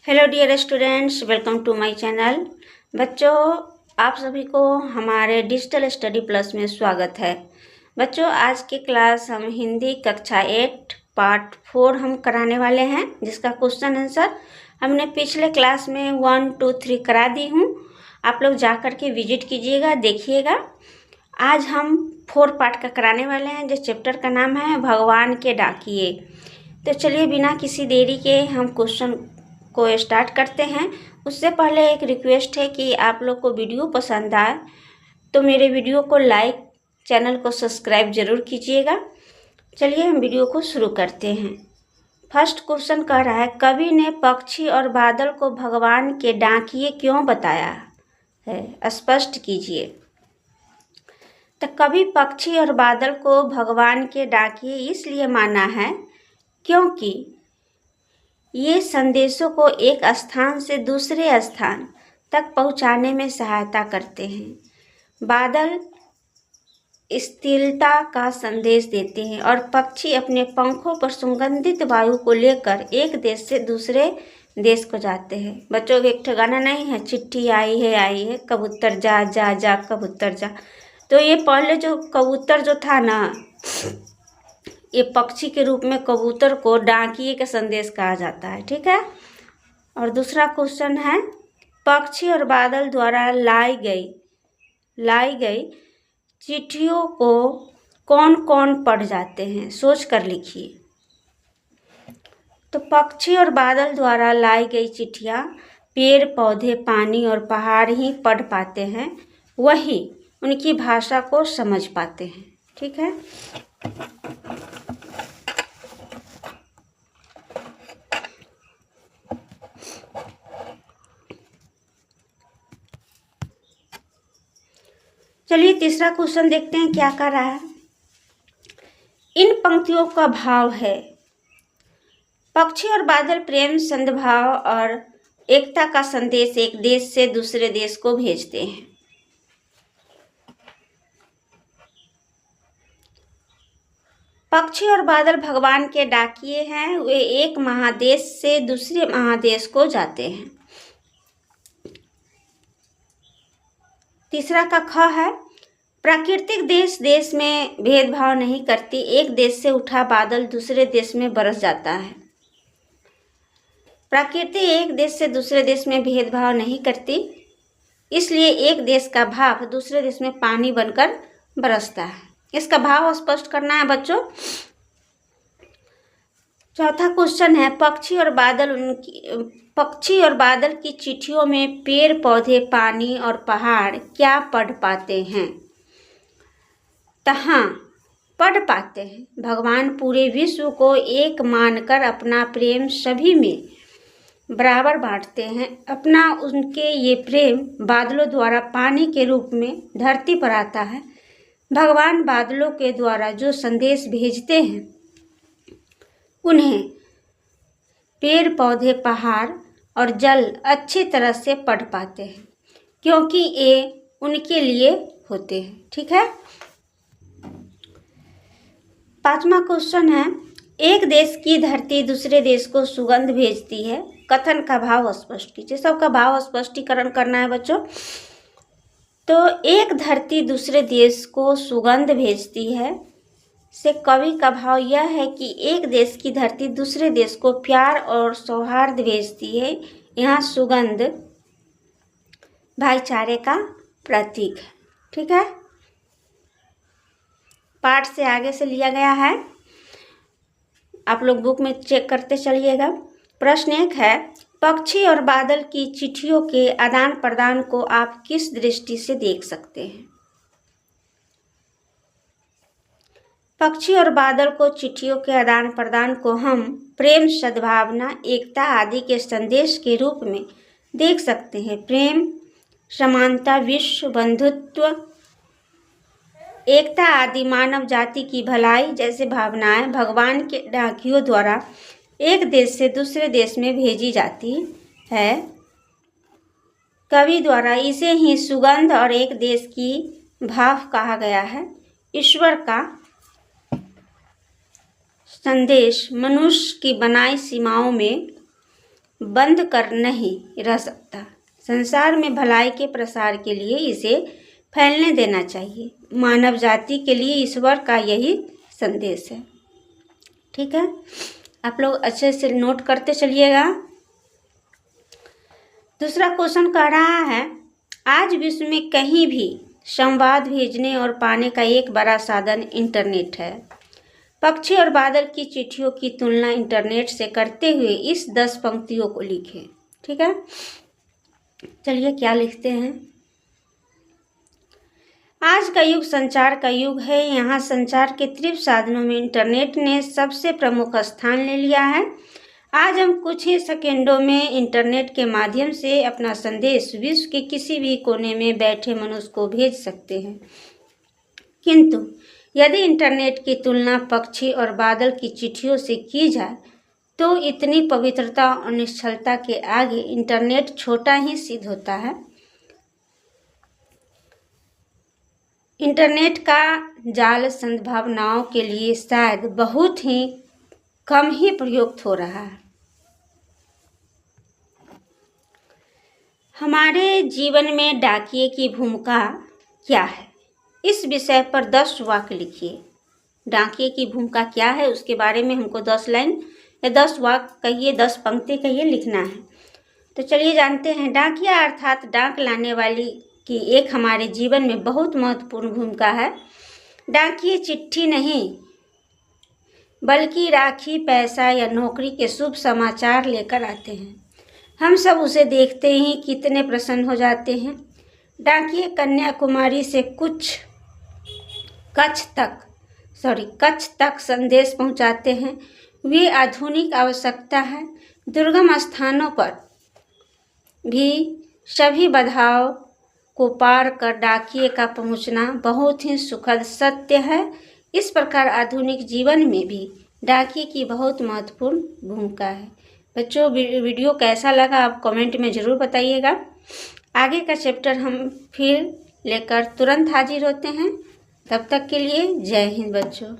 Hello dear students, welcome to my channel. बच्चों, आप सभी को हमारे डिजिटल स्टडी प्लस में स्वागत है। बच्चों, आज की क्लास हम हिंदी कक्षा 8 पार्ट 4 हम कराने वाले हैं, जिसका क्वेश्चन आंसर हमने पिछले क्लास में 1, 2, 3 करा दी हूँ। आप लोग जा कर के विजिट कीजिएगा, देखिएगा। आज हम 4 पार्ट का कराने वाले हैं, जिस चैप्टर का नाम है भगवान के डाकिए। तो चलिए बिना किसी देरी के हम क्वेश्चन को स्टार्ट करते हैं। उससे पहले एक रिक्वेस्ट है कि आप लोग को वीडियो पसंद आए तो मेरे वीडियो को लाइक, चैनल को सब्सक्राइब जरूर कीजिएगा। चलिए हम वीडियो को शुरू करते हैं। फर्स्ट क्वेश्चन कह रहा है, कवि ने पक्षी और बादल को भगवान के डाकिए क्यों बताया है, स्पष्ट कीजिए। तो कवि पक्षी और बादल को भगवान के डाकिए इसलिए माना है क्योंकि ये संदेशों को एक स्थान से दूसरे स्थान तक पहुंचाने में सहायता करते हैं। बादल स्थिरता का संदेश देते हैं और पक्षी अपने पंखों पर सुगंधित वायु को लेकर एक देश से दूसरे देश को जाते हैं। बच्चों को एक गाना नहीं है, चिट्ठी आई है कबूतर जा जा जा कबूतर जा। तो ये पहले जो कबूतर जो था ना, ये पक्षी के रूप में कबूतर को डाकिए का संदेश कहा जाता है। ठीक है। और दूसरा क्वेश्चन है, पक्षी और बादल द्वारा लाई गई चिट्ठियों को कौन कौन पढ़ जाते हैं, सोच कर लिखिए। तो पक्षी और बादल द्वारा लाई गई चिट्ठियाँ पेड़ पौधे, पानी और पहाड़ ही पढ़ पाते हैं, वही उनकी भाषा को समझ पाते हैं। ठीक है। चलिए तीसरा क्वेश्चन देखते हैं क्या कर रहा है। इन पंक्तियों का भाव है, पक्षी और बादल प्रेम, सद्भाव और एकता का संदेश एक देश से दूसरे देश को भेजते हैं। पक्षी और बादल भगवान के डाकिए हैं, वे एक महादेश से दूसरे महादेश को जाते हैं। तीसरा का ख है, प्राकृतिक देश में भेदभाव नहीं करती, एक देश से उठा बादल दूसरे देश में बरस जाता है। प्रकृति एक देश से दूसरे देश में भेदभाव नहीं करती, इसलिए एक देश का भाव दूसरे देश में पानी बनकर बरसता है। इसका भाव स्पष्ट करना है बच्चों। चौथा क्वेश्चन है, पक्षी और बादल की चिट्ठियों में पेड़ पौधे, पानी और पहाड़ क्या पढ़ पाते हैं? तो हाँ, पढ़ पाते हैं। भगवान पूरे विश्व को एक मानकर अपना प्रेम सभी में बराबर बांटते हैं। उनके ये प्रेम बादलों द्वारा पानी के रूप में धरती पर आता है। भगवान बादलों के द्वारा जो संदेश भेजते हैं, उन्हें पेड़ पौधे, पहाड़ और जल अच्छी तरह से पढ़ पाते हैं, क्योंकि ये उनके लिए होते हैं। ठीक है। पांचवा क्वेश्चन है, एक देश की धरती दूसरे देश को सुगंध भेजती है, कथन का भाव स्पष्ट कीजिए। सबका भाव स्पष्टीकरण करना है बच्चों। तो एक धरती दूसरे देश को सुगंध भेजती है से कवि का भाव यह है कि एक देश की धरती दूसरे देश को प्यार और सौहार्द भेजती है। यहाँ सुगंध भाईचारे का प्रतीक है। ठीक है। पाठ से आगे से लिया गया है, आप लोग बुक में चेक करते चलिएगा। प्रश्न 1 है, पक्षी और बादल की चिट्ठियों के आदान प्रदान को आप किस दृष्टि से देख सकते हैं? पक्षी और बादल को चिट्ठियों के आदान प्रदान को हम प्रेम, सद्भावना, एकता आदि के संदेश के रूप में देख सकते हैं। प्रेम, समानता, विश्व बंधुत्व, एकता आदि मानव जाति की भलाई जैसे भावनाएं भगवान के डाकियों द्वारा एक देश से दूसरे देश में भेजी जाती है। कवि द्वारा इसे ही सुगंध और एक देश की भाव कहा गया है। ईश्वर का संदेश मनुष्य की बनाई सीमाओं में बंद कर नहीं रह सकता। संसार में भलाई के प्रसार के लिए इसे फैलने देना चाहिए। मानव जाति के लिए ईश्वर का यही संदेश है। ठीक है, आप लोग अच्छे से नोट करते चलिएगा। दूसरा क्वेश्चन कह रहा है, आज विश्व में कहीं भी संवाद भेजने और पाने का एक बड़ा साधन इंटरनेट है। पक्षी और बादल की चिट्ठियों की तुलना इंटरनेट से करते हुए इस 10 पंक्तियों को लिखें। ठीक है, चलिए क्या लिखते हैं। आज का युग संचार का युग है। यहाँ संचार के तीव्र साधनों में इंटरनेट ने सबसे प्रमुख स्थान ले लिया है। आज हम कुछ ही सेकेंडों में इंटरनेट के माध्यम से अपना संदेश विश्व के किसी भी कोने में बैठे मनुष्य को भेज सकते हैं। किंतु यदि इंटरनेट की तुलना पक्षी और बादल की चिट्ठियों से की जाए तो इतनी पवित्रता और निश्चलता के आगे इंटरनेट छोटा ही सिद्ध होता है। इंटरनेट का जाल सद्भावनाओं के लिए शायद बहुत ही कम ही प्रयुक्त हो रहा है। हमारे जीवन में डाकिये की भूमिका क्या है, इस विषय पर 10 वाक्य लिखिए। डाकिये की भूमिका क्या है उसके बारे में हमको 10 लाइन या 10 वाक्य कहिए, 10 पंक्ति कहिए लिखना है। तो चलिए जानते हैं। डाकिया अर्थात डाक लाने वाली की एक हमारे जीवन में बहुत महत्वपूर्ण भूमिका है। डाकिये चिट्ठी नहीं बल्कि राखी, पैसा या नौकरी के शुभ समाचार लेकर आते हैं। हम सब उसे देखते ही कितने प्रसन्न हो जाते हैं। डाकिये कन्याकुमारी से कच्छ तक संदेश पहुंचाते हैं। वे आधुनिक आवश्यकता है। दुर्गम स्थानों पर भी सभी बाधाओं को पार कर डाकिये का पहुंचना बहुत ही सुखद सत्य है। इस प्रकार आधुनिक जीवन में भी डाकिये की बहुत महत्वपूर्ण भूमिका है। बच्चों, वीडियो कैसा लगा आप कमेंट में ज़रूर बताइएगा। आगे का चैप्टर हम फिर लेकर तुरंत हाजिर होते हैं। तब तक के लिए जय हिंद बच्चों।